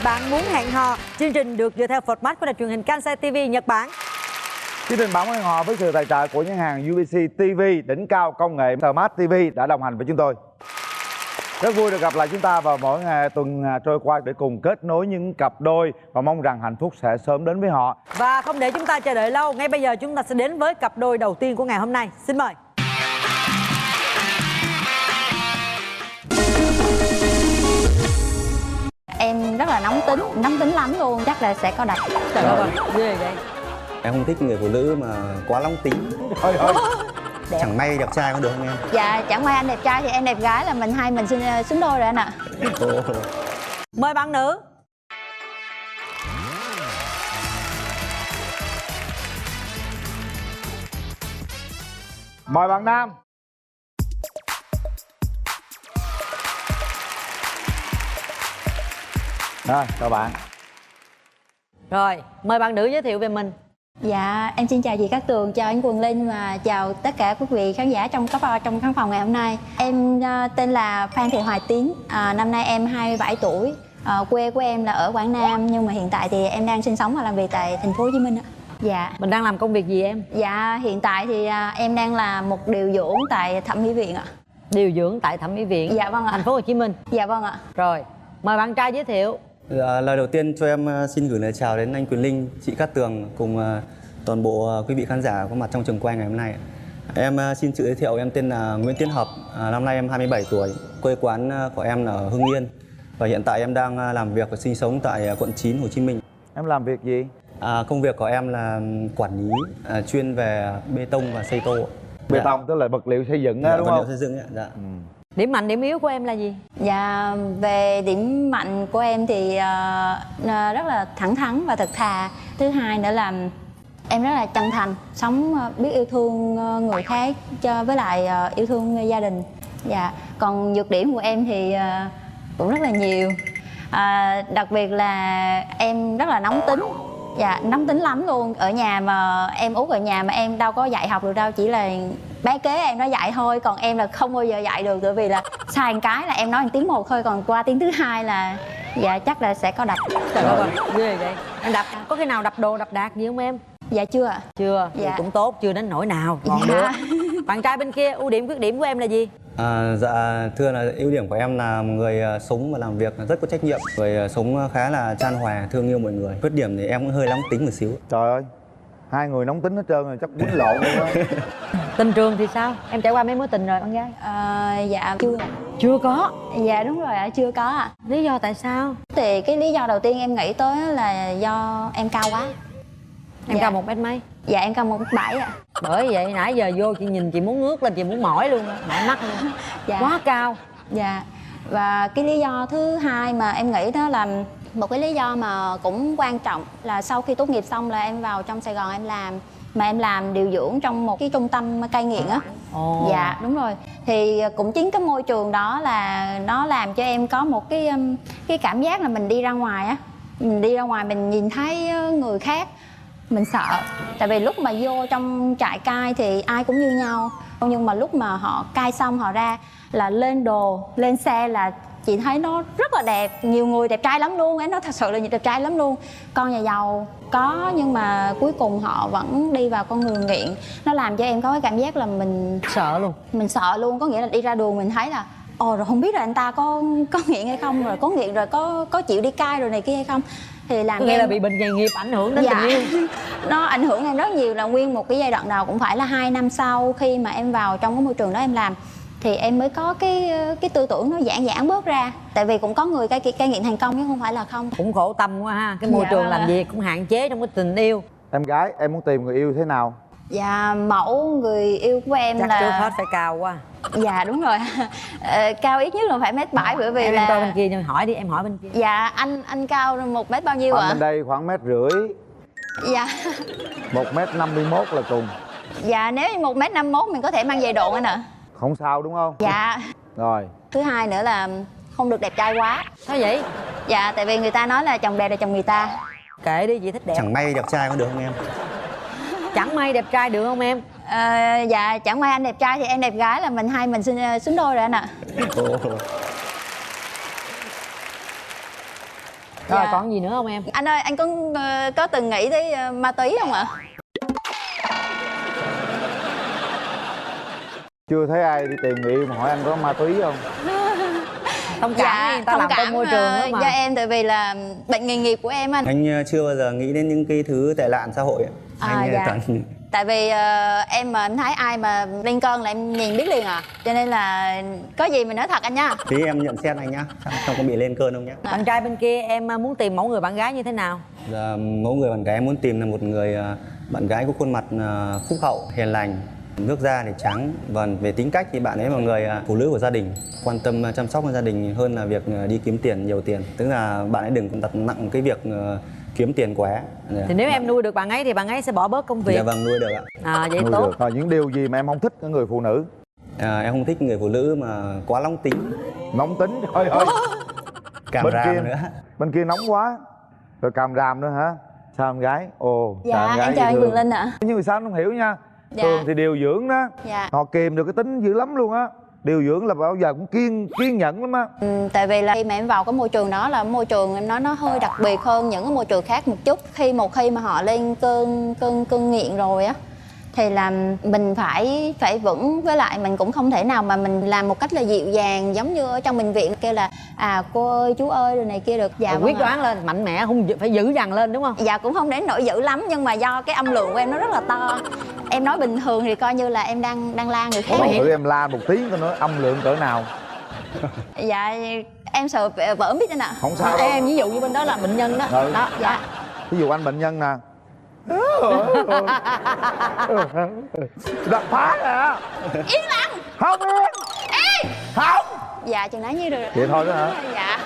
Bạn Muốn Hẹn Hò. Chương trình được dựa theo format của đài truyền hình Kansai TV Nhật Bản. Chương trình Bạn Muốn Hẹn Hò với sự tài trợ của nhãn hàng UBC TV, đỉnh cao công nghệ Smart TV đã đồng hành với chúng tôi. Rất vui được gặp lại chúng ta vào mỗi ngày tuần trôi qua để cùng kết nối những cặp đôi và mong rằng hạnh phúc sẽ sớm đến với họ. Và không để chúng ta chờ đợi lâu, ngay bây giờ chúng ta sẽ đến với cặp đôi đầu tiên của ngày hôm nay. Xin mời. Em rất là nóng tính lắm luôn, chắc là sẽ có đập. Trời ơi, ghê vậy. Em không thích người phụ nữ mà quá nóng tính. Thôi thôi. Chẳng may đẹp trai có được không em? Dạ, chẳng may anh đẹp trai thì em đẹp gái là mình hai mình xứng đôi rồi anh ạ. Mời bạn nữ. Mời bạn nam. Rồi, chào bạn. Rồi, mời bạn nữ giới thiệu về mình. Dạ, em xin chào chị Cát Tường, chào anh Quỳnh Linh và chào tất cả quý vị khán giả trong khán phòng ngày hôm nay. Em tên là Phan Thị Hoài Tiến, năm nay em 27 tuổi. Quê của em là ở Quảng Nam nhưng mà hiện tại thì em đang sinh sống và làm việc tại thành phố Hồ Chí Minh ạ. Dạ. Mình đang làm công việc gì em? Dạ, hiện tại thì em đang là một điều dưỡng tại thẩm mỹ viện ạ. Điều dưỡng tại thẩm mỹ viện. Dạ vâng ạ. Thành phố Hồ Chí Minh. Dạ vâng ạ. Rồi, mời bạn trai giới thiệu. Lời đầu tiên cho em xin gửi lời chào đến anh Quỳnh Linh, chị Cát Tường cùng toàn bộ quý vị khán giả có mặt trong trường quay ngày hôm nay. Em xin tự giới thiệu, em tên là Nguyễn Tiến Hợp, năm nay em 27 tuổi, quê quán của em là ở Hưng Yên và hiện tại em đang làm việc và sinh sống tại quận 9 Hồ Chí Minh. Em làm việc gì? Công việc của em là quản lý chuyên về bê tông và xây tô. Bê tông tức là vật liệu xây dựng á, đúng vật không? liệu xây dựng ạ. Dạ. Điểm mạnh, điểm yếu của em là gì? Dạ, về điểm mạnh của em thì rất là thẳng thắn và thật thà. Thứ hai nữa là em rất là chân thành, sống biết yêu thương người khác với lại yêu thương gia đình. Dạ, còn nhược điểm của em thì cũng rất là nhiều. Đặc biệt là em rất là nóng tính. Dạ, nóng tính lắm luôn. Ở nhà mà em út ở nhà mà em đâu có dạy học được đâu, chỉ là bé kế em nó dạy thôi, còn em là không bao giờ dạy được, bởi vì là sai một cái là em nói một tiếng một thôi, còn qua tiếng thứ hai là dạ chắc là sẽ có đập. Trời ơi, ghê vậy. Em đập, có khi nào đập đồ đập đạc gì không em? Dạ chưa ạ. Chưa, dạ. Thì cũng tốt, chưa đến nỗi nào, còn dạ. được. Bạn trai bên kia, ưu điểm khuyết điểm của em là gì? Dạ thưa là ưu điểm của em là một người sống và làm việc rất có trách nhiệm, người sống khá là chan hòa, thương yêu mọi người. Khuyết điểm thì em cũng hơi nóng tính một xíu. Trời ơi, hai người nóng tính hết trơn rồi, chắc quýnh lộn luôn á. Tình trường thì sao? Em trải qua mấy mối tình rồi con gái? Dạ chưa. Chưa có. Dạ đúng rồi ạ, chưa có ạ. Lý do tại sao? Thì cái lý do đầu tiên em nghĩ tới là do em cao quá. Em dạ. cao 1 mét mấy? Dạ em cao 1m7 ạ. Bởi vậy nãy giờ vô chị nhìn chị muốn ngước lên, chị muốn mỏi luôn á, mỏi mắt luôn. Dạ. Quá cao. Dạ. Và cái lý do thứ hai mà em nghĩ đó là một cái lý do mà cũng quan trọng là sau khi tốt nghiệp xong là em vào trong Sài Gòn em làm, mà em làm điều dưỡng trong một cái trung tâm cai nghiện á. Dạ đúng rồi. Thì cũng chính cái môi trường đó là nó làm cho em có một cái cảm giác là mình đi ra ngoài á, mình đi ra ngoài mình nhìn thấy người khác mình sợ. Tại vì lúc mà vô trong trại cai thì ai cũng như nhau, nhưng mà lúc mà họ cai xong họ ra là lên đồ lên xe là chị thấy nó rất là đẹp, nhiều người đẹp trai lắm luôn ấy, nó thật sự là đẹp trai lắm luôn. Con nhà giàu có nhưng mà cuối cùng họ vẫn đi vào con đường nghiện. Nó làm cho em có cái cảm giác là mình sợ luôn. Mình sợ luôn, có nghĩa là đi ra đường mình thấy là rồi không biết là anh ta có nghiện hay không, rồi có nghiện rồi có chịu đi cai rồi này kia hay không, thì làm nghĩa là bị bệnh nghề nghiệp ảnh hưởng đến dạ. tình yêu. Nó ảnh hưởng em rất nhiều, là nguyên một cái giai đoạn đầu cũng phải là 2 năm sau khi mà em vào trong cái môi trường đó em làm thì em mới có cái tư tưởng nó giãn bớt ra. Tại vì cũng có người cai nghiện thành công chứ không phải là không. Cũng khổ tâm quá ha, cái môi dạ, trường làm việc cũng hạn chế trong cái tình yêu. Em gái, em muốn tìm người yêu thế nào? Dạ, mẫu người yêu của em chắc là trước hết phải cao quá. Dạ đúng rồi. Cao ít nhất là phải 1m7, bởi vì em là coi bên kia, hỏi đi, em hỏi bên kia. Dạ, anh cao 1m bao nhiêu ạ? Bên đây khoảng 1m50. Dạ. 1m51 là cùng. Dạ, nếu 1m51 mình có thể mang giày độn anh ạ. Không sao đúng không? Dạ. Rồi. Thứ hai nữa là không được đẹp trai quá. Sao vậy? Dạ, tại vì người ta nói là chồng đẹp là chồng người ta. Kệ đi, chị thích đẹp. Chẳng may đẹp trai có được không em? Chẳng may đẹp trai được không em? Dạ, chẳng may anh đẹp trai thì em đẹp gái là mình hai mình xứng đôi rồi anh ạ. Rồi Dạ. còn gì nữa không em? Anh ơi, anh có từng nghĩ tới ma túy không ạ? Chưa thấy ai đi tìm người yêu mà hỏi anh có ma túy không? Thông cảm đi, người ta làm trong môi trường đó mà. do em, tại vì là bệnh nghề nghiệp của em anh. Anh chưa bao giờ nghĩ đến những cái thứ tệ nạn xã hội ạ. Anh Dạ. toàn Tại vì em mà em thấy ai mà lên cơn là em nhìn biết liền à. Cho nên là có gì mình nói thật anh nha. tí em nhận xét anh nhá, không có bị lên cơn không nhá. Bạn trai bên kia em muốn tìm mẫu người bạn gái như thế nào? Giờ, mẫu người bạn gái em muốn tìm là một người bạn gái có khuôn mặt phúc hậu, hiền lành, nước da thì trắng. Và về tính cách thì bạn ấy là người phụ nữ của gia đình, quan tâm chăm sóc gia đình hơn là việc đi kiếm tiền, nhiều tiền. Tức là bạn ấy đừng đặt nặng cái việc kiếm tiền quá. Thì nếu em nuôi được bạn ấy thì bạn ấy sẽ bỏ bớt công việc. Dạ vâng, nuôi được ạ. Vậy Nuôi tốt. được. Rồi những điều gì mà em không thích ở người phụ nữ? Em không thích người phụ nữ mà quá nóng tính, Nóng tính, trời ơi. càm Bên kia- ràm nữa. Bên kia nóng quá. Rồi càm ràm nữa hả? Sao em gái? Ồ, sao Dạ, em gái em chào dễ anh thương. Quyền Linh ạ. Nhưng mà sao anh không hiểu nha. Dạ. Thường thì điều dưỡng đó, Dạ. họ kìm được cái tính dữ lắm luôn á. Điều dưỡng là bao giờ cũng kiên nhẫn lắm á. Tại vì là khi mà em vào cái môi trường đó là môi trường em nói nó hơi đặc biệt hơn những cái môi trường khác một chút. Một khi mà họ lên cơn nghiện rồi á thì là mình phải vững, với lại mình cũng không thể nào mà mình làm một cách là dịu dàng giống như ở trong bệnh viện kêu là cô ơi chú ơi rồi này kia được. Dạ, Quyết vâng ạ. đoán lên, mạnh mẽ, không phải dữ dằn lên đúng không? Dạ cũng không đến nỗi dữ lắm, nhưng mà do cái âm lượng của em nó rất là to. Em nói bình thường thì coi như là em đang la người khác. Thử em la một tiếng coi nói âm lượng cỡ nào. Dạ em sợ vỡ biết anh ạ. Không sao đâu. Em ví dụ như bên đó là bệnh nhân đó. Ừ. Đó, dạ. Ví dụ anh bệnh nhân nè. Đập phá nè. Yên lặng. Không yên. Ê. Không. Dạ chừng đó như được. Vậy thôi đó hả? Dạ.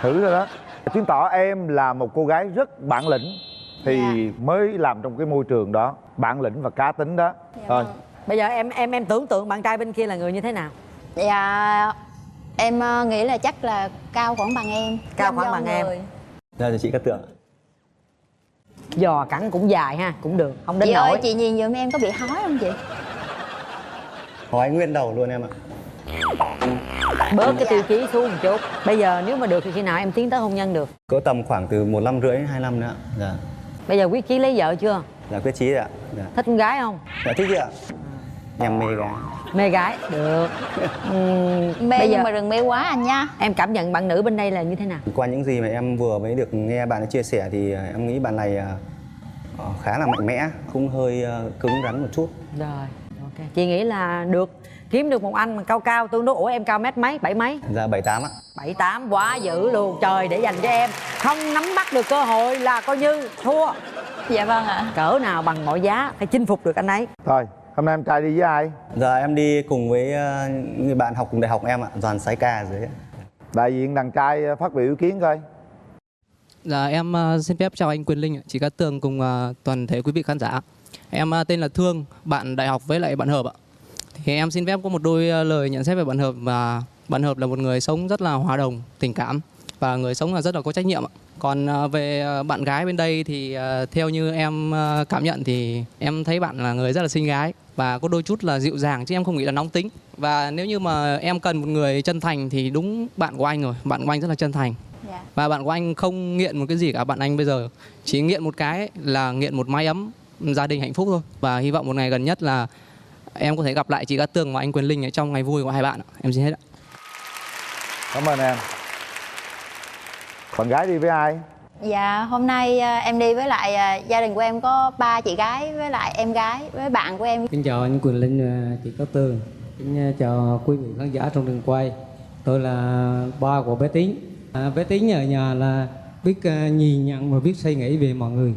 Thử rồi đó. Chứng tỏ em là một cô gái rất bản lĩnh thì Dạ. mới làm trong cái môi trường đó, bản lĩnh và cá tính đó. Dạ Thôi, vâng. Bây giờ em tưởng tượng bạn trai bên kia là người như thế nào? Dạ em nghĩ là chắc là cao khoảng bằng em. Cao khoảng bằng em. Dạ chị Cát Tường. Giò cẳng cũng dài ha, cũng được, không đến Chị nỗi. ơi chị nhìn giùm em có bị hói không chị? Hói nguyên đầu luôn em ạ. Bớt cái tiêu chí xuống một chút. Bây giờ nếu mà được thì khi nào em tiến tới hôn nhân được? Cỡ tầm khoảng từ 1 năm rưỡi 2 năm nữa. Dạ. Bây giờ quyết chí lấy vợ chưa? Dạ quyết chí rồi ạ. Dạ. Thích con gái không? Dạ thích ạ. Em mê gái. Mê gái, được. Mê Bây nhưng giờ mà đừng mê quá anh nha. em cảm nhận bạn nữ bên đây là như thế nào? Qua những gì mà em vừa mới được nghe bạn ấy chia sẻ thì em nghĩ bạn này khá là mạnh mẽ, cũng hơi cứng rắn một chút. Rồi, ok. Chị nghĩ là được kiếm được một anh mà cao cao tương đối. Ủa em cao mét mấy? 7 mấy? Dạ 78 ạ. 78 quá dữ luôn. Trời, để dành cho em. Không nắm bắt được cơ hội là coi như thua. Dạ vâng ạ. Cỡ nào bằng mọi giá phải chinh phục được anh ấy. thôi, hôm nay em trai đi với ai? Giờ em đi cùng với người bạn học cùng đại học em ạ, Đoàn Sái Ca ở dưới ạ. Đại diện đàn trai phát biểu ý kiến coi. Dạ em xin phép chào anh Quyền Linh, chị Cát Tường cùng toàn thể quý vị khán giả. Em tên là Thương, bạn đại học với lại bạn Hợp ạ. Thì em xin phép có một đôi lời nhận xét về bạn Hợp. Và bạn Hợp là một người sống rất là hòa đồng, tình cảm và người sống là rất là có trách nhiệm ạ. Còn về bạn gái bên đây thì theo như em cảm nhận thì em thấy bạn là người rất là xinh gái và có đôi chút là dịu dàng chứ em không nghĩ là nóng tính. Và nếu như mà em cần một người chân thành thì đúng bạn của anh rồi, bạn của anh rất là chân thành. Dạ. Và bạn của anh không nghiện một cái gì cả, bạn anh bây giờ chỉ nghiện một cái ấy, là nghiện một mái ấm gia đình hạnh phúc thôi. Và hy vọng một ngày gần nhất là em có thể gặp lại chị Cát Tường và anh Quyền Linh trong ngày vui của hai bạn ạ. Em xin hết ạ. Cảm ơn em. Bạn gái đi với ai? Dạ hôm nay em đi với lại gia đình của em có 3 chị gái với lại em gái với bạn của em. Xin chào anh Quyền Linh và chị Cát Tường. Xin chào quý vị khán giả trong trường quay. Tôi là ba của bé Tín. Bé Tín ở nhà là biết nhìn nhận và biết suy nghĩ về mọi người.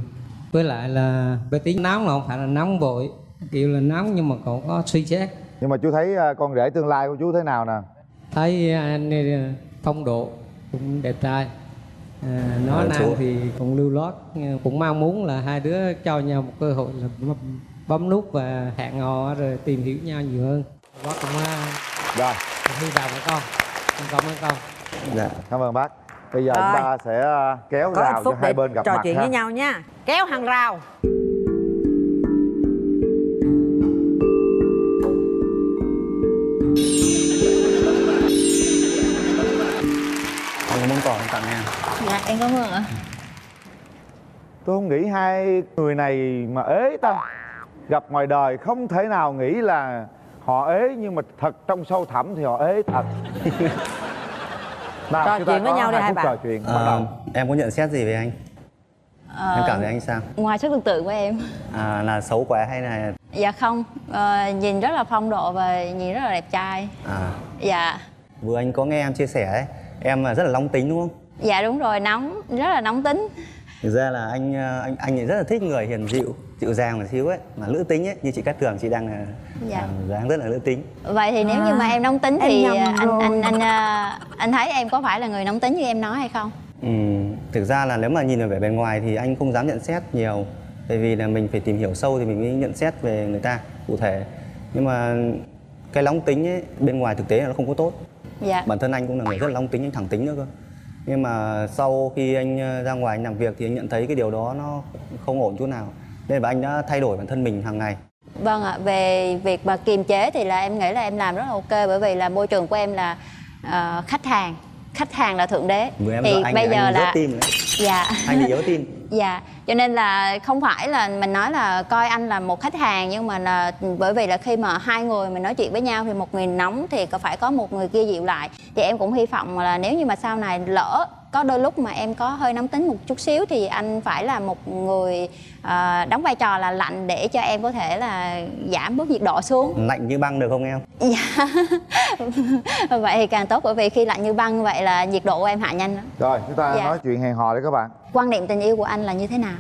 Với lại là bé Tín nóng là không phải là nóng vội, kiểu là nóng nhưng mà còn có suy xét. Nhưng mà chú thấy con rể tương lai của chú thế nào nè? Thấy anh này phong độ cũng đẹp trai. Nói năng chú. thì cũng lưu loát, cũng mong muốn là hai đứa cho nhau một cơ hội là bấm nút và hẹn hò rồi tìm hiểu nhau nhiều hơn. Bác cũng Rồi, hy vọng con. Cảm ơn con. Dạ. cảm ơn bác. Bây giờ Rồi. chúng ta sẽ kéo Có rào ít cho phút hai để bên gặp trò mặt chuyện ha. với nhau nha. Kéo hàng rào. Anh muốn quà em tặng em. Dạ em cảm ơn ạ. Tôi không nghĩ hai người này mà ế ta. Gặp ngoài đời không thể nào nghĩ là họ ế, nhưng mà thật trong sâu thẳm thì họ ế thật. Nào, Trò chúng ta chuyện với có nhau đi 2 hai phút bạn. trò chuyện bắt đầu. Em có nhận xét gì về anh? Em cảm thấy anh sao? Ngoài sức tưởng tượng của em. Là xấu quá hay là Dạ không, nhìn rất là phong độ và nhìn rất là đẹp trai. Dạ. vừa anh có nghe em chia sẻ ấy, em rất là nóng tính đúng không? Dạ đúng rồi, nóng, rất là nóng tính. Thực ra là anh ấy rất là thích người hiền dịu, dịu dàng một xíu ấy, mà nữ tính ấy, như chị Cát Tường chị đang là Dạ. dáng rất là nữ tính. Vậy thì nếu như mà em nóng tính em thì nhầm rồi. anh thấy em có phải là người nóng tính như em nói hay không? Thực ra là nếu mà nhìn ở vẻ bề ngoài thì anh không dám nhận xét nhiều, tại vì là mình phải tìm hiểu sâu thì mình mới nhận xét về người ta cụ thể. Nhưng mà cái nóng tính ấy, bên ngoài thực tế là nó không có tốt. Dạ. Bản thân anh cũng là người rất là nóng tính, anh thẳng tính nữa cơ. Nhưng mà sau khi anh ra ngoài anh làm việc thì anh nhận thấy cái điều đó nó không ổn chút nào, nên là anh đã thay đổi bản thân mình hàng ngày. Vâng ạ, về việc mà kiềm chế thì là em nghĩ là em làm rất là ok, bởi vì là môi trường của em là khách hàng là thượng đế. Vừa em thì vợ anh bây thì giờ anh là rớt tim đấy. dạ Anh bị yếu tim. dạ, cho nên là không phải là mình nói là coi anh là một khách hàng, nhưng mà là bởi vì là khi mà hai người mình nói chuyện với nhau thì một người nóng thì phải có một người kia dịu lại. Thì em cũng hy vọng là nếu như mà sau này lỡ có đôi lúc mà em có hơi nóng tính một chút xíu thì anh phải là một người đóng vai trò là lạnh để cho em có thể là giảm bớt nhiệt độ xuống. Lạnh như băng được không em? Dạ. Vậy thì càng tốt, bởi vì khi lạnh như băng vậy là nhiệt độ của em hạ nhanh đó. Rồi chúng ta Dạ. nói chuyện hẹn hò đấy các bạn. Quan niệm tình yêu của anh là như thế nào?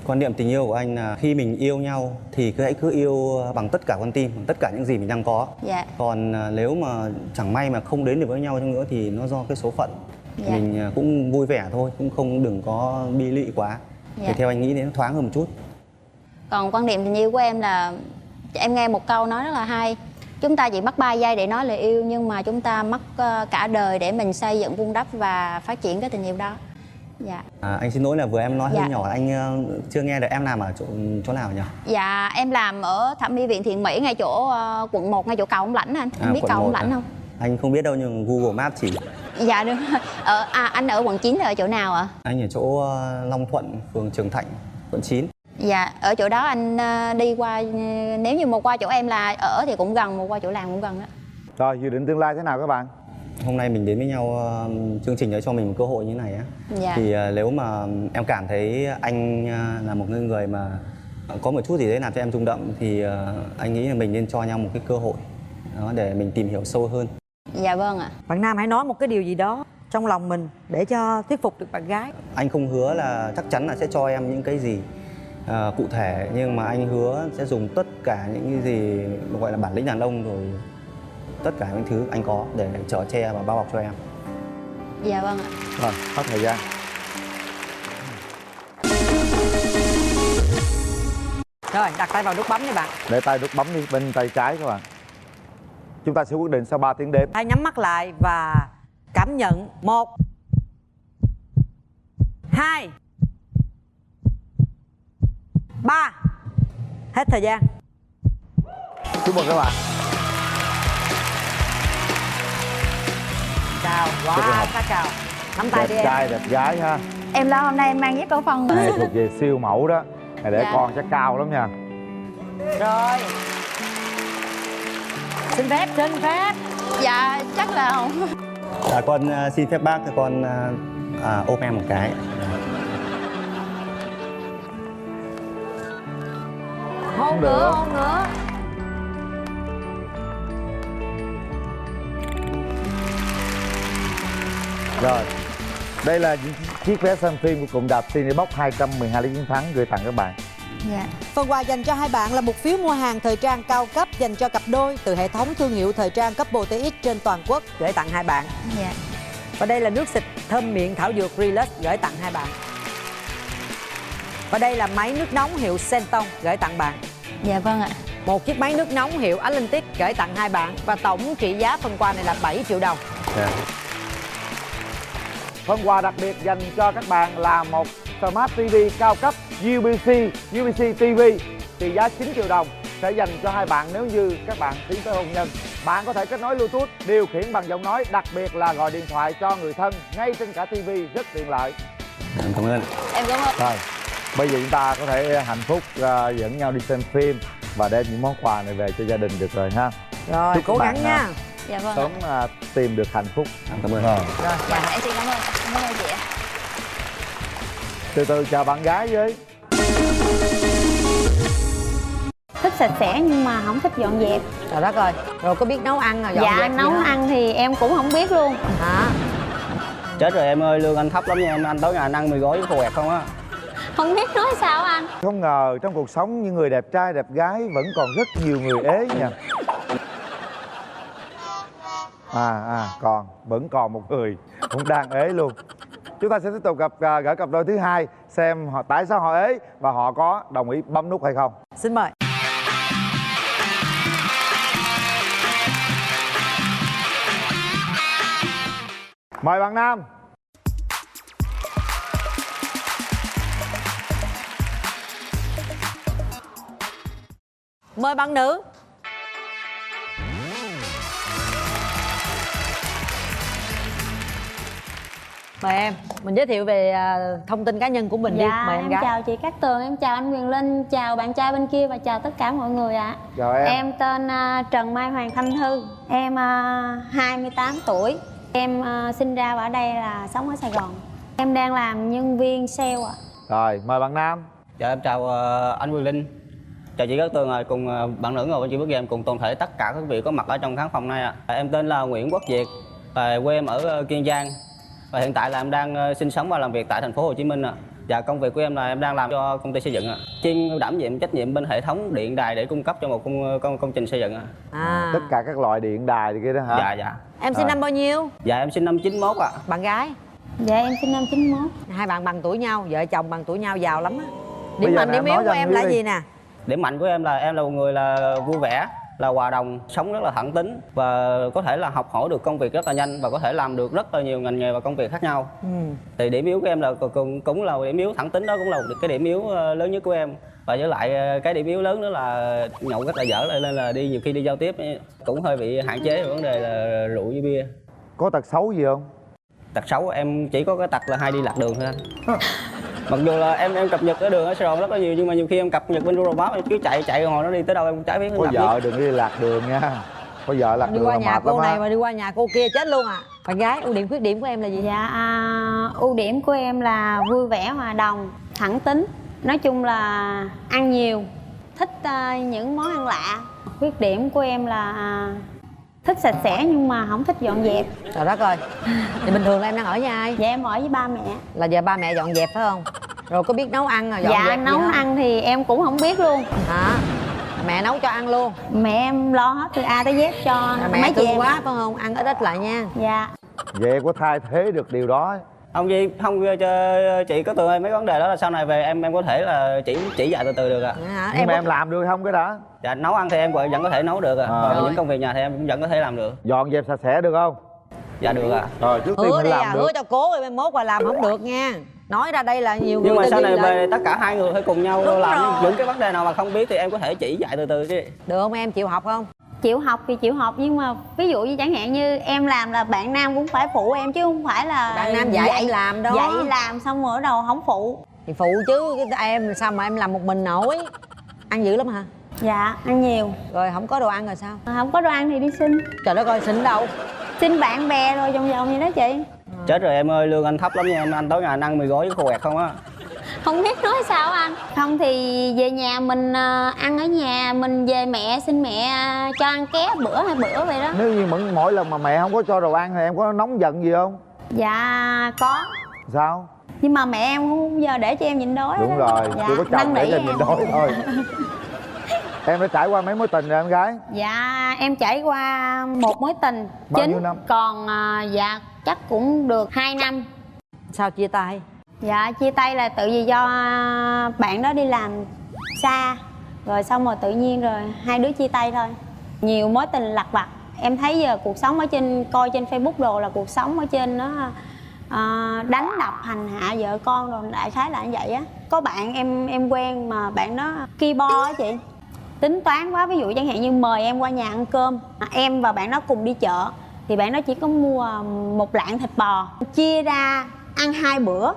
Quan điểm tình yêu của anh là khi mình yêu nhau thì hãy cứ yêu bằng tất cả con tim, bằng tất cả những gì mình đang có. Dạ. Còn nếu mà chẳng may mà không đến được với nhau chăng nữa thì nó do cái số phận. Dạ. Mình cũng vui vẻ thôi, cũng không đừng có bi lụy quá. Dạ. Thì theo anh nghĩ đến thoáng hơn một chút. Còn quan điểm tình yêu của em là em nghe một câu nói rất là hay: chúng ta chỉ mất 3 giây để nói lời yêu, nhưng mà chúng ta mất cả đời để mình xây dựng, vun đắp và phát triển cái tình yêu đó. Dạ. Anh xin lỗi là vừa em nói hơi Dạ. nhỏ, anh chưa nghe được. Em làm ở chỗ nào nhỉ? Dạ em làm ở thẩm mỹ viện Thiện Mỹ ngay chỗ quận 1, ngay chỗ cầu Ông Lãnh anh biết quận cầu Ông 1 Lãnh không? Anh không biết đâu nhưng Google Maps chỉ. Dạ đúng rồi. Anh ở quận 9 ở chỗ nào ạ? Anh ở chỗ Long Thuận, phường Trường Thạnh, quận 9. Dạ ở chỗ đó anh đi qua, nếu như một qua chỗ em là ở thì cũng gần, một qua chỗ làm cũng gần đó. Rồi dự định tương lai thế nào các bạn? Hôm nay mình đến với nhau, chương trình đã cho mình một cơ hội như thế này á. Dạ. Thì nếu mà em cảm thấy anh là một người mà có một chút gì đấy làm cho em rung động thì anh nghĩ là mình nên cho nhau một cái cơ hội đó để mình tìm hiểu sâu hơn. Dạ vâng ạ. Bạn nam hãy nói một cái điều gì đó trong lòng mình để cho thuyết phục được bạn gái. Anh không hứa là chắc chắn là sẽ cho em những cái gì cụ thể, nhưng mà anh hứa sẽ dùng tất cả những cái gì gọi là bản lĩnh đàn ông rồi tất cả những thứ anh có để chở che và bao bọc cho em. Dạ vâng ạ. Rồi hết thời gian. Rồi đặt tay vào nút bấm đi bạn. Để tay nút bấm đi bên tay trái các bạn. Chúng ta sẽ quyết định sau 3 tiếng đếm. Hãy nhắm mắt lại và cảm nhận. 1 2 3. Hết thời gian. Chúc mừng các bạn. Chào, Chúc mừng. wow, chào. Nắm tay đi Đẹp em. trai đẹp gái ha. Em lo hôm nay em mang dép cổ phong. Này thuộc về siêu mẫu đó. Này để Dạ. con chắc cao lắm nha. Rồi. Xin phép. Dạ chắc là không. Con xin phép bác con ôm em một cái. Hôn được. nữa, hôn nữa. Rồi. Đây là những chiếc vé xem phim của cụm đạp Cinebox 212 lý chiến thắng gửi tặng các bạn. Dạ. Phần quà dành cho hai bạn là một phiếu mua hàng thời trang cao cấp dành cho cặp đôi từ hệ thống thương hiệu thời trang Couple TX trên toàn quốc gửi tặng hai bạn. Dạ. Và đây là nước xịt thơm miệng thảo dược Relax gửi tặng hai bạn. Và đây là máy nước nóng hiệu Senton gửi tặng bạn. Dạ vâng ạ. Một chiếc máy nước nóng hiệu Atlantic gửi tặng hai bạn. Và tổng trị giá phần quà này là 7 triệu đồng. Phần quà đặc biệt dành cho các bạn là một Smart TV cao cấp UBC TV trị giá 9 triệu đồng sẽ dành cho hai bạn nếu như các bạn tiến tới hôn nhân. Bạn có thể kết nối Bluetooth, điều khiển bằng giọng nói, đặc biệt là gọi điện thoại cho người thân ngay trên cả TV, rất tiện lợi. Cảm ơn. Em cảm ơn. Rồi, bây giờ chúng ta có thể hạnh phúc dẫn nhau đi xem phim và đem những món quà này về cho gia đình được rồi ha. Rồi, Chúc cố các bạn, gắng nha. Dạ vâng. Sớm tìm được hạnh phúc. Cảm ơn. Rồi. Dạ em xin cảm ơn. Cảm ơn chị ạ. Từ từ chào bạn gái với. Thích sạch sẽ nhưng mà không thích dọn dẹp. Trời đất ơi, rồi có biết nấu ăn rồi dọn Dạ dẹp gì nấu không? ăn thì em cũng không biết luôn. Hả? Chết rồi em ơi, lương anh thấp lắm nha em, anh tối ngày ăn mì gói với khô quẹt không á. Không biết nói sao anh. Không ngờ trong cuộc sống những người đẹp trai đẹp gái vẫn còn rất nhiều người ế nha. Vẫn còn một người cũng đang ế luôn. Chúng ta sẽ tiếp tục gỡ cặp đôi thứ hai, xem tại sao họ ế và họ có đồng ý bấm nút hay không. Xin mời. Mời bạn nam. Mời bạn nữ. Mời em, mình giới thiệu về thông tin cá nhân của mình đi. Dạ Mời em em gái. chào chị Cát Tường, em chào anh Quyền Linh, chào bạn trai bên kia và chào tất cả mọi người ạ. Chào em. Em tên Trần Mai Hoàng Thanh Thư, em 28 tuổi. Em sinh ra ở đây là sống ở Sài Gòn. Em đang làm nhân viên sale ạ. Rồi, mời bạn nam. Dạ em chào anh Quyền Linh, chào chị Cát Tường rồi cùng bạn nữ ngồi bên chị bước game cùng toàn thể tất cả các vị có mặt ở trong khán phòng này ạ. Em tên là Nguyễn Quốc Việt, quê em ở Kiên Giang và hiện tại là em đang sinh sống và làm việc tại thành phố Hồ Chí Minh ạ. Và công việc của em là em đang làm cho công ty xây dựng ạ, chuyên đảm nhiệm trách nhiệm bên hệ thống điện đài để cung cấp cho một công trình xây dựng ạ. Tất cả các loại điện đài thì kia đó hả? Dạ. Em sinh năm bao nhiêu? Dạ em sinh năm 91 ạ. Bạn gái? Dạ em sinh năm 91. Hai bạn bằng tuổi nhau, vợ chồng bằng tuổi nhau, giàu lắm á. Bây Điểm giờ mạnh, nè, điểm em yếu nói của cho em anh là biết gì đi. nè? Điểm mạnh của em là một người là vui vẻ, là hòa đồng, sống rất là thẳng tính và có thể là học hỏi được công việc rất là nhanh và có thể làm được rất là nhiều ngành nghề và công việc khác nhau. Thì điểm yếu của em là cũng là điểm yếu, thẳng tính đó cũng là một cái điểm yếu lớn nhất của em. Và với lại cái điểm yếu lớn nữa là nhậu rất là dở, nên là nhiều khi đi giao tiếp cũng hơi bị hạn chế về vấn đề là rượu với bia. Có tật xấu gì không? Tật xấu em chỉ có cái tật là hay đi lạc đường thôi anh. Mặc dù là em cập nhật ở đường ở Sài Gòn rất là nhiều, nhưng mà nhiều khi em cập nhật bên Google Maps em cứ chạy hồi nó đi tới đâu em cũng chả biết. Có vợ đừng đi lạc đường nha. Có vợ lạc Đi đường qua là nhà mệt cô lắm này á. mà đi qua nhà cô kia chết luôn à. Bạn gái, ưu điểm khuyết điểm của em là gì? Dạ ưu điểm của em là vui vẻ, hòa đồng, thẳng tính. Nói chung là ăn nhiều, thích những món ăn lạ. Khuyết điểm của em là thích sạch sẽ nhưng mà không thích dọn dẹp. Trời đất ơi. Thì bình thường là em đang ở với ai? Dạ em ở với ba mẹ. Là giờ ba mẹ dọn dẹp phải không? Rồi có biết nấu ăn rồi dọn Dạ dẹp gì nấu không? ăn thì em cũng không biết luôn. Hả? Mẹ nấu cho ăn luôn? Mẹ em lo hết từ A tới Z cho Mẹ mấy chị thương em. quá phải không? Ăn ít ít lại nha. Dạ. Vậy em có thay thế được điều đó. Không gì, không cho chị có tường mấy vấn đề đó là sau này về em có thể là chỉ dạy từ từ được ạ. Hả? Nhưng mà có- em làm được không cái đó? Dạ nấu ăn thì em vẫn có thể nấu được ạ. À. Còn những công việc nhà thì em cũng vẫn có thể làm được. Dọn dẹp sạch sẽ được không? Dạ được ạ. Rồi trước tiên Hứa mình đi làm được. hứa cho cố rồi mai mốt qua làm không được nha. Nói ra đây là nhiều người Nhưng mà ta sau ghi này lại. về tất cả hai người phải cùng nhau Đúng làm rồi. những cái vấn đề nào mà không biết thì em có thể chỉ dạy từ từ chứ. Được không em, chịu học không? Chịu học thì chịu học, nhưng mà ví dụ như chẳng hạn như em làm là bạn nam cũng phải phụ em chứ không phải là Bạn nam dạy em làm đó. Dạy làm xong rồi ở đầu không phụ. Thì phụ chứ, em sao mà em làm một mình nổi. Ăn dữ lắm hả? Dạ ăn nhiều. Rồi không có đồ ăn rồi sao? Không có đồ ăn thì đi xin. Trời đất ơi, xịn đâu? Xin bạn bè rồi vòng vòng vậy đó chị. Chết rồi em ơi, lương anh thấp lắm nha em, anh tối ngày ăn mì gói với khô quẹt không á. Không biết nói sao anh. Không thì về nhà mình ăn ở nhà, mình về mẹ xin mẹ cho ăn ké bữa hai bữa vậy đó. Nếu như mỗi lần mà mẹ không có cho đồ ăn thì em có nóng giận gì không? Dạ có. Sao? Nhưng mà mẹ em không bao giờ để cho em nhịn đói. Đúng đó. rồi, Dạ, chưa có chồng năn để nỉ cho em. mình đói thôi. Em đã trải qua mấy mối tình rồi em gái? Dạ em trải qua một mối tình Bao nhiêu chính. năm? Còn dạ chắc cũng được 2 năm. Sao chia tay? Dạ chia tay là tự vì do bạn đó đi làm xa. Rồi xong rồi tự nhiên rồi hai đứa chia tay thôi. Nhiều mối tình lặt vặt. Em thấy giờ cuộc sống ở trên, coi trên Facebook đồ là cuộc sống ở trên nó đánh đập hành hạ vợ con rồi, đại khái là như vậy á. Có bạn em quen mà bạn đó keyboard á chị. tính toán quá. Ví dụ chẳng hạn như mời em qua nhà ăn cơm, em và bạn đó cùng đi chợ thì bạn đó chỉ có mua một lạng thịt bò chia ra ăn 2 bữa.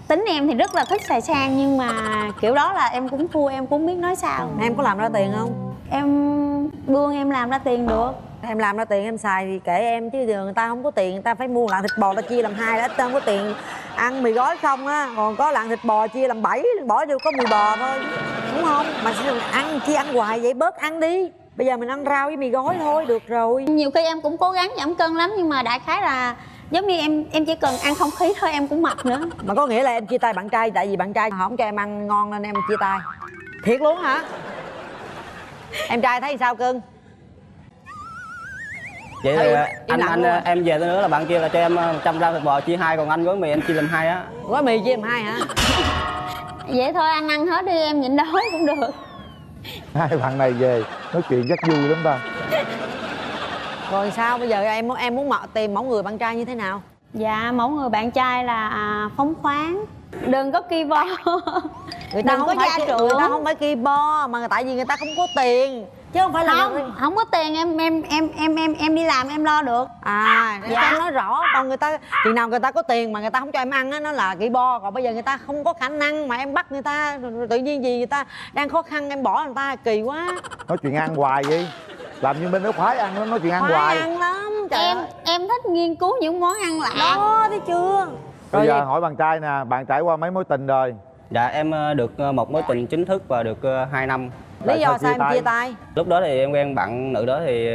Tính em thì rất là thích xài sang, nhưng mà kiểu đó là em cũng thua, em cũng không biết nói sao. Em có làm ra tiền không? Em buông em làm ra tiền được. Em làm ra tiền em xài thì kệ em, chứ giờ người ta không có tiền, người ta phải mua lạng thịt bò ta chia làm 2 đã, không có tiền ăn mì gói không á, còn có lạng thịt bò chia làm 7 bỏ vô có mì bò thôi, đúng không? Mà ăn chia ăn hoài vậy, bớt ăn đi. Bây giờ mình ăn rau với mì gói thôi được rồi. Nhiều khi em cũng cố gắng giảm cân lắm, nhưng mà đại khái là giống như em chỉ cần ăn không khí thôi em cũng mập nữa. Mà có nghĩa là em chia tay bạn trai tại vì bạn trai không cho em ăn ngon nên em chia tay? Thiệt luôn hả? Em trai thấy sao cưng? Vậy Thôi, thì em về tới nữa là bạn kia là cho em 100 gram thịt bò chia 2, còn anh gói mì em chia làm 2 á. Gói mì chia làm 2 hả? Vậy thôi anh ăn hết đi, em nhịn đói cũng được. Hai bạn này về nói chuyện rất vui lắm ta. Rồi sao bây giờ em muốn tìm mẫu người bạn trai như thế nào? Dạ, mẫu người bạn trai là phóng khoáng, đừng có ki bo. Người ta Đừng không có phải gia người trưởng. ta không phải ki bo, mà tại vì người ta không có tiền, chứ không phải là Không có tiền em đi làm em lo được. Dạ. Em nói rõ, còn người ta chừng nào người ta có tiền mà người ta không cho em ăn á, nó là ki bo. Còn bây giờ người ta không có khả năng mà em bắt người ta, rồi tự nhiên gì người ta đang khó khăn em bỏ người ta, kỳ quá. Nói chuyện ăn hoài vậy, làm như bên đó khoái ăn lắm, nói chuyện ăn Khoái hoài. ăn lắm. Trời ơi. Em thích nghiên cứu những món ăn lạ. Đó, thấy chưa? Bây giờ vậy- hỏi bạn trai nè, bạn trải qua mấy mối tình rồi? Dạ em được một mối tình chính thức và được 2 năm. Lý do Tại sao chia em chia tay? Lúc đó thì em quen bạn nữ đó thì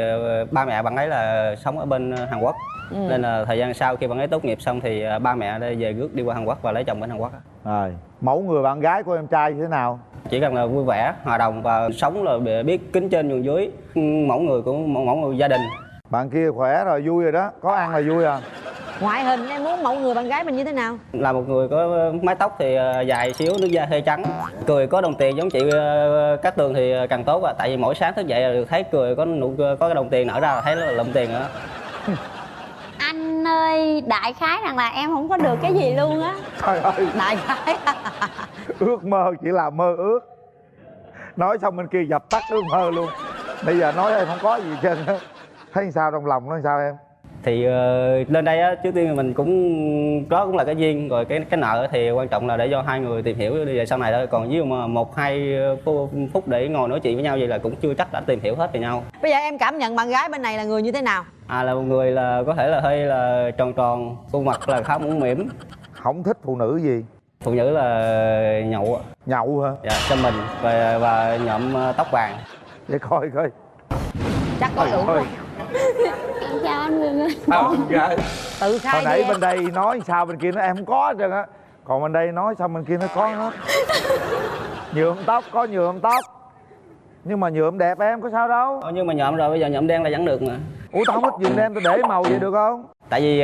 ba mẹ bạn ấy là sống ở bên Hàn Quốc. Nên là thời gian sau khi bạn ấy tốt nghiệp xong thì ba mẹ đã về rước đi qua Hàn Quốc và lấy chồng bên Hàn Quốc á. Rồi, mẫu người bạn gái của em trai như thế nào? Chỉ cần là vui vẻ, hòa đồng và sống là biết kính trên nhường dưới, mẫu người của mẫu người gia đình. Bạn kia khỏe rồi, vui rồi đó, có ăn là vui à. Ngoại hình em muốn mẫu người bạn gái mình như thế nào? Là một người có mái tóc thì dài xíu, nước da hơi trắng, cười có đồng tiền giống chị Cát Tường thì càng tốt à. Tại vì mỗi sáng thức dậy là được thấy cười, có cái đồng tiền nở ra là thấy là đồng tiền nữa. Anh ơi, đại khái rằng là em không có được cái gì luôn á. Trời ơi, Đại khái. ước mơ chỉ là mơ ước. Nói xong bên kia dập tắt ước mơ luôn. Bây giờ nói em không có gì hết trơn á. Thấy sao trong lòng nó sao em? Thì lên đây á, trước tiên mình cũng đó cũng là cái duyên, rồi cái nợ thì quan trọng là để cho hai người tìm hiểu đi về sau này thôi. Còn ví dụ mà 1-2 phút để ngồi nói chuyện với nhau vậy là cũng chưa chắc đã tìm hiểu hết về nhau. Bây giờ em cảm nhận bạn gái bên này là người như thế nào? Là một người là có thể là hơi là tròn tròn, khuôn mặt là khá mũm mĩm. Không thích phụ nữ gì? Phụ nữ là nhậu. Nhậu hả? Dạ, cho mình và nhuộm tóc vàng. Để coi coi. Chắc có đủ Thôi. không? Em chào anh Quyền ơi. Gái. Tự khai Hồi nãy đi bên đây nói sao bên kia nó em không có hết trơn á. Còn bên đây nói sao bên kia nó có hết. Nhuộm tóc có nhuộm tóc, nhưng mà nhuộm đẹp em có sao đâu. Nhưng mà nhuộm rồi bây giờ nhuộm đen là vẫn được mà. Ủa tao không thích nhuộm đen, tao để màu vậy được không? Tại vì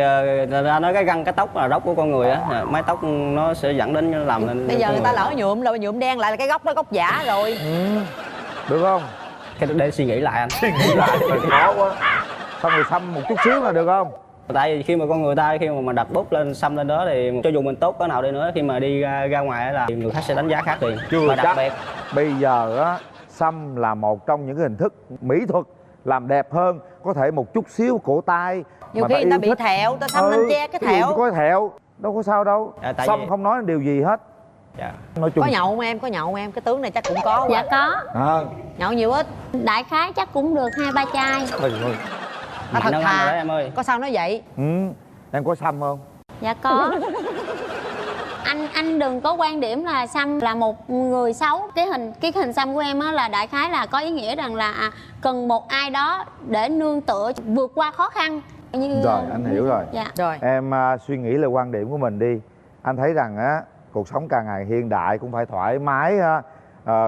người ta nói cái gân cái tóc là gốc của con người á, mái tóc nó sẽ dẫn đến làm nên Bây giờ con người ta người. lỡ nhuộm là nhuộm đen lại là cái gốc đó gốc giả rồi. Được không? Cái để suy nghĩ lại anh. Suy nghĩ lại rồi khó quá. Xong rồi xăm một chút xíu là được không? Tại vì khi mà con người ta khi mà đặt bút lên xăm lên đó thì cho dù mình tốt cỡ nào đi nữa, khi mà đi ra ngoài á là người khác sẽ đánh giá khác liền. Chưa Và đặc chắc. biệt Bây giờ á, xăm là một trong những cái hình thức mỹ thuật làm đẹp hơn. Có thể một chút xíu cổ tay. Nhiều mà khi người ta yêu bị thích. thẹo, ta xăm lên che cái ví dụ thẹo. như có thẹo, đâu có sao đâu. Tại Xăm vì- không nói điều gì hết. dạ. Nói chung Có nhậu không em? Có nhậu không em? Cái tướng này chắc cũng có Dạ quá. có. Nhậu nhiều ít. Đại khái chắc cũng được 2-3 chai. Thôi thôi. Mạnh thật hơn thà. anh rồi đó em ơi. Có sao nói vậy? Em có xăm không? Dạ có. Anh đừng có quan điểm là xăm là một người xấu. Cái hình xăm của em á là đại khái là có ý nghĩa rằng là cần một ai đó để nương tựa vượt qua khó khăn. Như Rồi anh hiểu rồi. Dạ. Rồi. Em suy nghĩ là quan điểm của mình đi. Anh thấy rằng á, cuộc sống càng ngày hiện đại cũng phải thoải mái,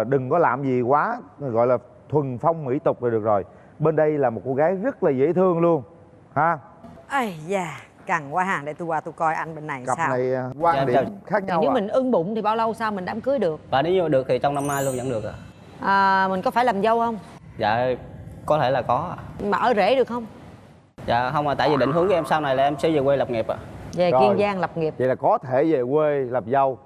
đừng có làm gì quá gọi là thuần phong mỹ tục là được rồi. Bên đây là một cô gái rất là dễ thương luôn ha. Ây da, căng quá ha. Để tôi qua tôi coi anh bên này Cặp sao. này quan Dạ, điểm dạ. khác nhau Nếu à. mình ưng bụng thì bao lâu sau mình đám cưới được? Và nếu như được thì trong năm nay luôn vẫn được ạ. Mình có phải làm dâu không? Dạ có thể là có ạ. Mà ở rể được không? Dạ không, tại vì định hướng của em sau này là em sẽ về quê lập nghiệp ạ. Về Rồi. Kiên Giang lập nghiệp. Vậy là có thể về quê làm dâu.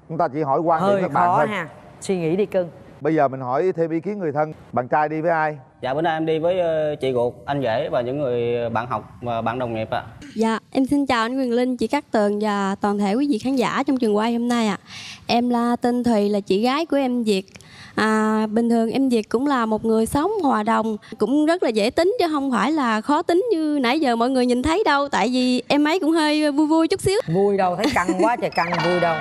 Chúng ta chỉ hỏi quan điểm Hơi các bạn khó thôi. ha. Suy nghĩ đi cưng. Bây giờ mình hỏi thêm ý kiến người thân. Bạn trai đi với ai? Dạ bữa nay em đi với chị ruột, anh rể và những người bạn học và bạn đồng nghiệp ạ. Dạ, em xin chào anh Quyền Linh, chị Cát Tường và toàn thể quý vị khán giả trong trường quay hôm nay ạ. Em là tên Thùy, là chị gái của em Việt. Bình thường em Việt cũng là một người sống hòa đồng, cũng rất là dễ tính chứ không phải là khó tính như nãy giờ mọi người nhìn thấy đâu. Tại vì em ấy cũng hơi vui vui chút xíu. Vui đâu, thấy căng quá trời căng, vui đâu.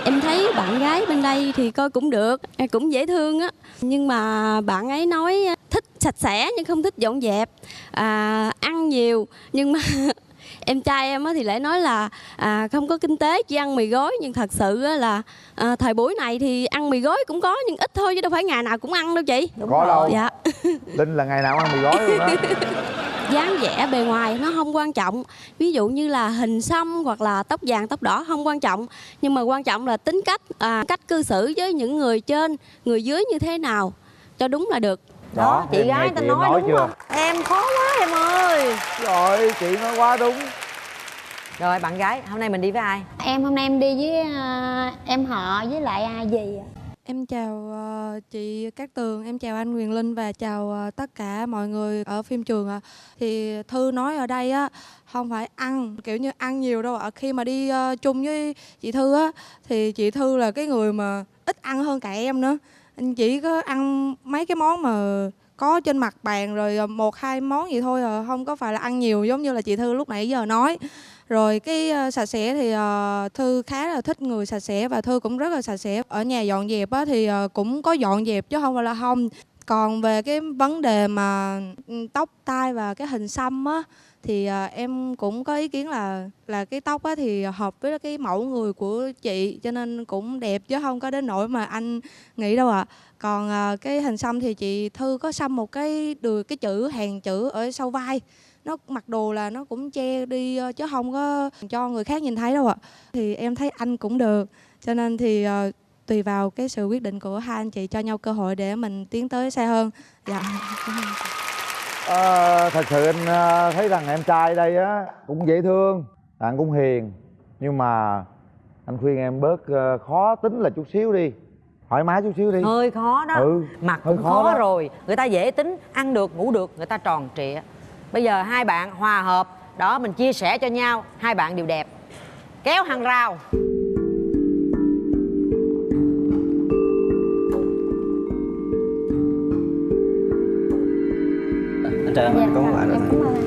Em thấy bạn gái bên đây thì coi cũng được, cũng dễ thương á. Nhưng mà bạn ấy nói thích sạch sẽ nhưng không thích dọn dẹp, ăn nhiều. Nhưng mà em trai em thì lại nói là không có kinh tế, chỉ ăn mì gói. Nhưng thật sự là thời buổi này thì ăn mì gói cũng có nhưng ít thôi chứ đâu phải ngày nào cũng ăn đâu chị. Đúng có rồi. đâu. Dạ. Linh là ngày nào ăn mì gói luôn đó. Dáng vẻ bề ngoài nó không quan trọng. Ví dụ như là hình xăm hoặc là tóc vàng tóc đỏ không quan trọng. Nhưng mà quan trọng là tính cách, cách cư xử với những người trên, người dưới như thế nào cho đúng là được. Đó, chị em gái nghe ta chị nói đúng chưa? không? Em khó quá em ơi. Rồi, chị nói quá đúng. Rồi bạn gái, hôm nay mình đi với ai? Em hôm nay em đi với em họ với lại dì. Em chào chị Cát Tường, em chào anh Quyền Linh và chào tất cả mọi người ở phim trường ạ. Thì Thư nói ở đây á, không phải ăn, kiểu như ăn nhiều đâu ạ. Khi mà đi chung với chị Thư á, thì chị Thư là cái người mà ít ăn hơn cả em nữa. Anh chỉ có ăn mấy cái món mà có trên mặt bàn rồi 1-2 món vậy thôi à, không có phải là ăn nhiều giống như là chị Thư lúc nãy giờ nói. Rồi cái sạch sẽ thì Thư khá là thích người sạch sẽ và Thư cũng rất là sạch sẽ. Ở nhà dọn dẹp á, thì cũng có dọn dẹp chứ không phải là không. Còn về cái vấn đề mà tóc tai và cái hình xăm á, thì em cũng có ý kiến là cái tóc á thì hợp với cái mẫu người của chị cho nên cũng đẹp chứ không có đến nỗi mà anh nghĩ đâu ạ. Còn cái hình xăm thì chị Thư có xăm một cái chữ hàng chữ ở sau vai. Nó mặc đồ là nó cũng che đi chứ không có cho người khác nhìn thấy đâu ạ. Thì em thấy anh cũng được. Cho nên thì tùy vào cái sự quyết định của hai anh chị, cho nhau cơ hội để mình tiến tới xa hơn. Dạ. Thật sự anh thấy rằng em trai đây á cũng dễ thương, bạn cũng hiền. Nhưng mà anh khuyên em bớt khó tính là chút xíu đi. Thoải mái chút xíu đi. Hơi khó đó. Mặt hơi cũng khó khó đó. rồi. Người ta dễ tính, ăn được, ngủ được, người ta tròn trịa. Bây giờ hai bạn hòa hợp, đó mình chia sẻ cho nhau, hai bạn đều đẹp. Kéo hàng rào. Anh trai em có một bạn Em cảm ơn anh.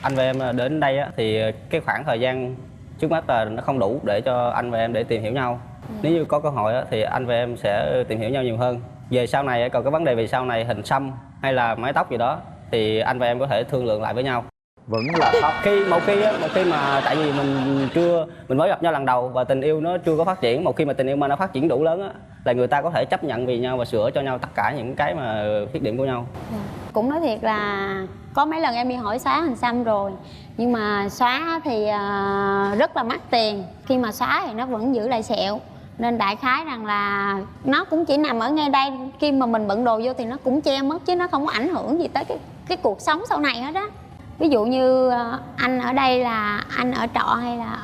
Anh và em đến đây á, thì cái khoảng thời gian trước mắt là nó không đủ để cho anh và em để tìm hiểu nhau. Nếu như có cơ hội á, thì anh và em sẽ tìm hiểu nhau nhiều hơn. Về sau này còn cái vấn đề về sau này, hình xăm hay là mái tóc gì đó thì anh và em có thể thương lượng lại với nhau. Vẫn là tóc. Một khi mà tại vì mình mới gặp nhau lần đầu và tình yêu nó chưa có phát triển, một khi mà tình yêu mà nó phát triển đủ lớn á, là người ta có thể chấp nhận vì nhau và sửa cho nhau tất cả những cái mà khuyết điểm của nhau. Cũng nói thiệt là có mấy lần em đi hỏi xóa hình xăm rồi, nhưng mà xóa thì rất là mắc tiền. Khi mà xóa thì nó vẫn giữ lại sẹo, nên đại khái rằng là nó cũng chỉ nằm ở ngay đây. Khi mà mình bận đồ vô thì nó cũng che mất chứ nó không có ảnh hưởng gì tới cái cuộc sống sau này hết á. Ví dụ như anh ở đây là anh ở trọ hay là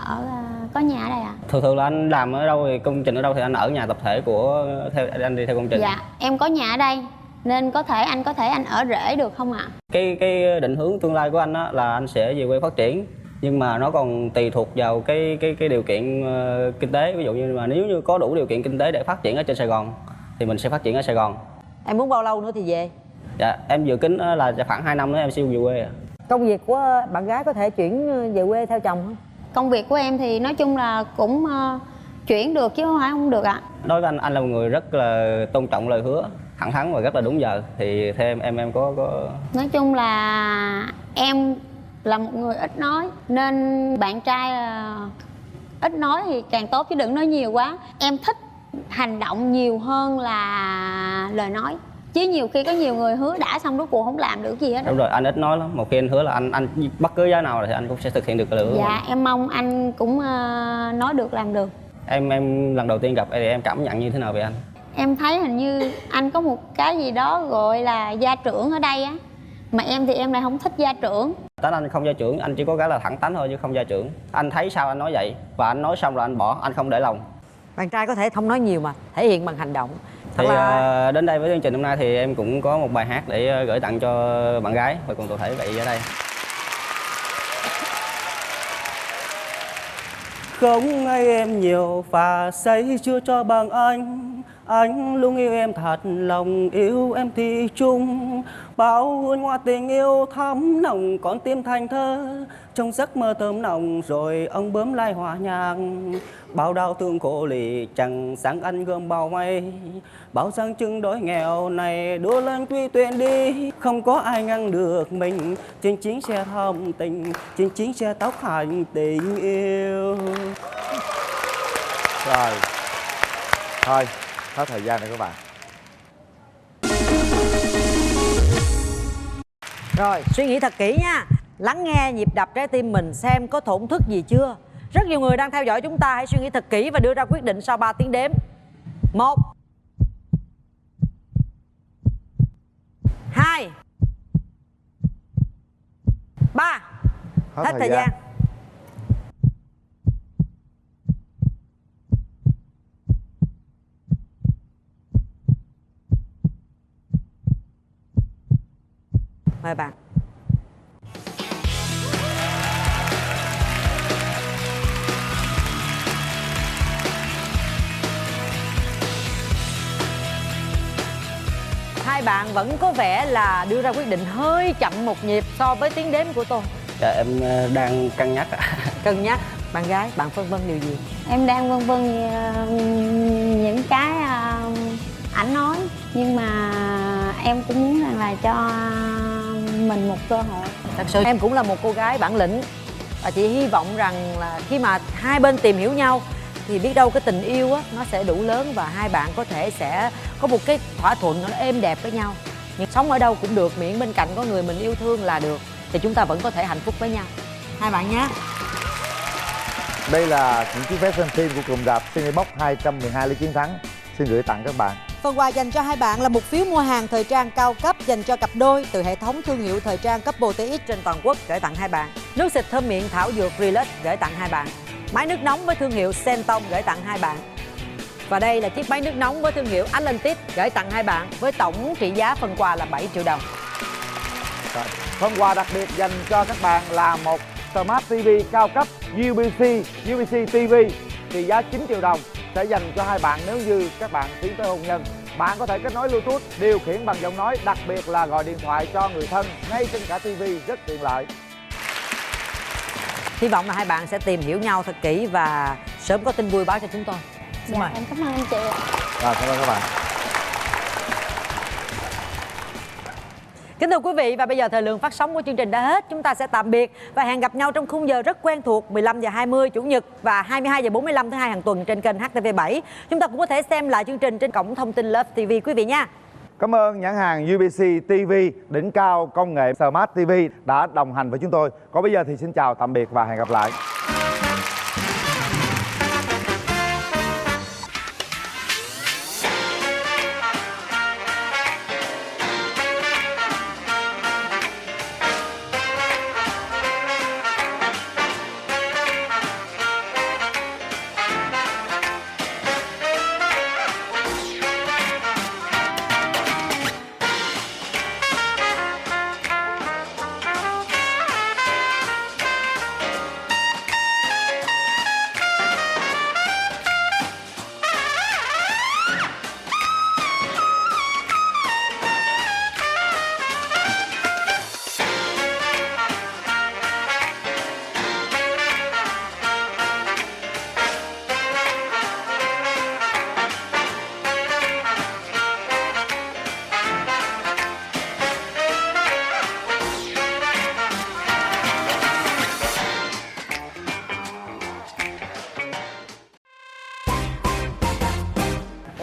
có nhà ở đây ạ? Thường là anh làm ở đâu thì công trình ở đâu thì anh ở nhà tập thể của anh đi theo công trình. Dạ, em có nhà ở đây nên anh có thể anh ở rễ được không ạ? Cái định hướng tương lai của anh á là anh sẽ về quê phát triển, nhưng mà nó còn tùy thuộc vào cái điều kiện kinh tế. Ví dụ như mà nếu như có đủ điều kiện kinh tế để phát triển ở trên Sài Gòn thì mình sẽ phát triển ở Sài Gòn. Em muốn bao lâu nữa thì về? Dạ, em dự tính là khoảng 2 năm nữa em sẽ về quê. Công việc của bạn gái có thể chuyển về quê theo chồng không? Công việc của em thì nói chung là cũng chuyển được chứ không phải không được ạ. Đối với anh là một người rất là tôn trọng lời hứa, thẳng thắn và rất là đúng giờ. Thì theo em có Nói chung là em là một người ít nói, nên bạn trai ít nói thì càng tốt chứ đừng nói nhiều quá. Em thích hành động nhiều hơn là lời nói. Chứ nhiều khi có nhiều người hứa đã xong rốt cuộc không làm được gì hết. Đúng rồi, anh ít nói lắm. Một khi anh hứa là anh bất cứ giá nào thì anh cũng sẽ thực hiện được cái lời hứa. Dạ, em mong anh cũng nói được làm được. Em lần đầu tiên gặp thì em cảm nhận như thế nào về anh? Em thấy hình như anh có một cái gì đó gọi là gia trưởng ở đây á. Mà em thì em lại không thích gia trưởng. Tánh anh không gia trưởng, anh chỉ có cái là thẳng thắn thôi chứ không gia trưởng. Anh thấy sao anh nói vậy, và anh nói xong rồi anh bỏ, anh không để lòng. Bạn trai có thể không nói nhiều mà thể hiện bằng hành động. Thì đến đây với chương trình hôm nay thì em cũng có một bài hát để gửi tặng cho bạn gái và cùng toàn thể vị ở đây. Không ai em nhiều và say chưa cho bằng anh luôn yêu em thật lòng, yêu em thì chung. Bao hương hoa tình yêu thắm nồng, con tim thành thơ trong giấc mơ thơm nồng, rồi ông bướm lai hòa nhạc. Bao đau thương khổ lì chẳng sáng anh gom bao mây, bao giang chừng đói nghèo này đua lên quy tuyển đi. Không có ai ngăn được mình trên chính xe thầm tình, trên chính xe tóc hành tình yêu. Rồi, thôi, hết thời gian rồi các bạn. Rồi, suy nghĩ thật kỹ nha. Lắng nghe nhịp đập trái tim mình xem có thổn thức gì chưa. Rất nhiều người đang theo dõi chúng ta, hãy suy nghĩ thật kỹ và đưa ra quyết định sau 3 tiếng đếm. 1 2 3. Hết thời gian. Mời bạn. Hai bạn vẫn có vẻ là đưa ra quyết định hơi chậm một nhịp so với tiếng đếm của tôi. Dạ, em đang cân nhắc ạ. Cân nhắc. Bạn gái, bạn phân vân điều gì? Em đang vân vân những cái ảnh nói, nhưng mà em cũng muốn là cho mình một cơ hội. Thật sự em cũng là một cô gái bản lĩnh và chị hy vọng rằng là khi mà hai bên tìm hiểu nhau thì biết đâu cái tình yêu á nó sẽ đủ lớn và hai bạn có thể sẽ có một cái thỏa thuận nó êm đẹp với nhau. Nhưng sống ở đâu cũng được, miễn bên cạnh có người mình yêu thương là được, thì chúng ta vẫn có thể hạnh phúc với nhau. Hai bạn nhé. Đây là những chiếc vé xem phim của cụm rạp Cinebox 212 Lý Chiến Thắng. Xin gửi tặng các bạn. Phần quà dành cho hai bạn là một phiếu mua hàng thời trang cao cấp dành cho cặp đôi từ hệ thống thương hiệu thời trang Couple TX trên toàn quốc, gửi tặng hai bạn. Nước xịt thơm miệng thảo dược Relax gửi tặng hai bạn. Máy nước nóng với thương hiệu Senton gửi tặng hai bạn. Và đây là chiếc máy nước nóng với thương hiệu Atlantis gửi tặng hai bạn với tổng trị giá phần quà là 7 triệu đồng. Phần quà đặc biệt dành cho các bạn là một Smart TV cao cấp UBC TV trị giá 9 triệu đồng sẽ dành cho hai bạn nếu như các bạn tiến tới hôn nhân. Bạn có thể kết nối Bluetooth, điều khiển bằng giọng nói, đặc biệt là gọi điện thoại cho người thân ngay trên cả TV, rất tiện lợi. Hy vọng là hai bạn sẽ tìm hiểu nhau thật kỹ và sớm có tin vui báo cho chúng tôi. Xin mời. Em cảm ơn anh chị ạ. Rồi, cảm ơn các bạn. Kính thưa quý vị, và bây giờ thời lượng phát sóng của chương trình đã hết. Chúng ta sẽ tạm biệt và hẹn gặp nhau trong khung giờ rất quen thuộc 15h20 Chủ nhật và 22h45 thứ hai hàng tuần trên kênh HTV7. Chúng ta cũng có thể xem lại chương trình trên cổng thông tin Love TV quý vị nha. Cảm ơn nhãn hàng UBC TV đỉnh cao công nghệ Smart TV đã đồng hành với chúng tôi. Còn bây giờ thì xin chào tạm biệt và hẹn gặp lại.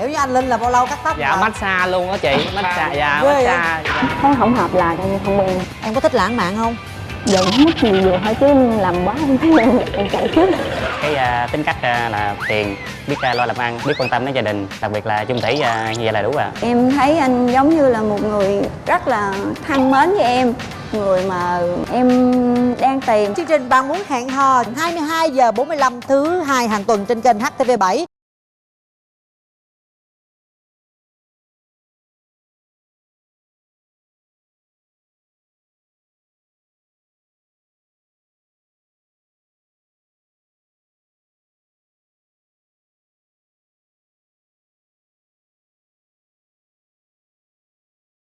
Hiểu như anh Linh là bao lâu cắt tóc? Dạ, massage luôn á chị. Massage, dạ, Ghê massage. Không hợp là coi như không quen. Em có thích lãng mạn không? Giờ cũng mất nhiều vừa thôi chứ làm quá không thấy em chạy trước. Cái tính cách là hiền, biết lo làm ăn, biết quan tâm đến gia đình, đặc biệt là chung thủy, như vậy là đủ ạ. Em thấy anh giống như là một người rất là thân mến với em, người mà em đang tìm. Chương trình Bạn Muốn Hẹn Hò 22h45 thứ hai hàng tuần trên kênh HTV7.